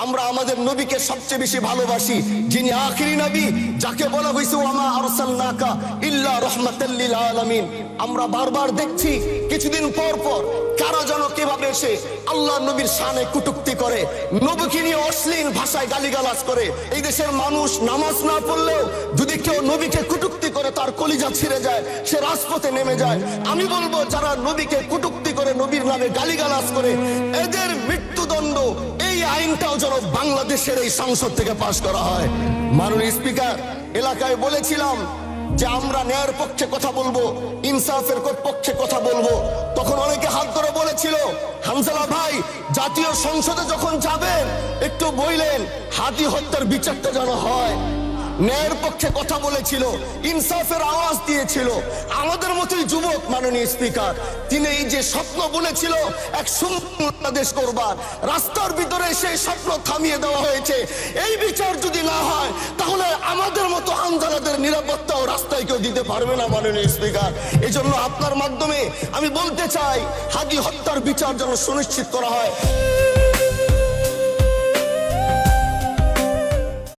আমরা আমাদের নবীকে সবচেয়ে বেশি ভালোবাসি, যিনি আখিরি নবী, যাকে বলা হয়েছে ওয়ামা আরসালনাকা ইল্লা রাহমাতাল লিল আলামিন। আমরা বারবার দেখছি কিছুদিন পর পর কারা যেন কিভাবে এসে আল্লাহ নবীর শানে কটূক্তি করে, নবীকে নিয়ে অশ্লীল ভাষায় গালিগালাজ করে। এই দেশের মানুষ নামাজ না পড়লেও যদি কেউ নবীকে কটূক্তি করে তার কলিজা ছিঁড়ে যায়, সে রাজপথে নেমে যায়। আমি বলবো যারা নবীকে কটূক্তি করে, নবীর নামে গালিগালাজ করে, এদের মৃত্যুদণ্ড এই আইনটাও যেন বাংলাদেশের এই সংসদ থেকে পাশ করা হয়। মাননীয় স্পিকার, এলাকায় বলেছিলাম যে আমরা ন্যায়ের পক্ষে কথা বলবো, ইনসাফের পক্ষে কথা বলবো। তখন অনেকে হাত ধরে বলেছিল, হামজালা ভাই জাতীয় সংসদে যখন যাবেন একটু বললেন হাদি হত্যার বিচারটা যেন হয়। ন্যায়ের পক্ষে কথা বলেছিল, ইনসাফের আওয়াজ দিয়েছিল। আমাদের মতোই যুবক মাননীয় স্পিকার, তিনি এই যে স্বপ্ন বলেছিল এক সুন্দর বাংলাদেশ করবার, রাস্তার ভিতরে সেই স্বপ্ন থামিয়ে দেওয়া হয়েছে। এই বিচার যদি না হয় তাহলে আমাদের মতো আন্দোলনের নিরাপত্তাও রাস্তায় কেউ দিতে পারবে না মাননীয় স্পিকার। এই জন্য আপনার মাধ্যমে আমি বলতে চাই, হাদি হত্যার বিচার যেন সুনিশ্চিত করা হয়।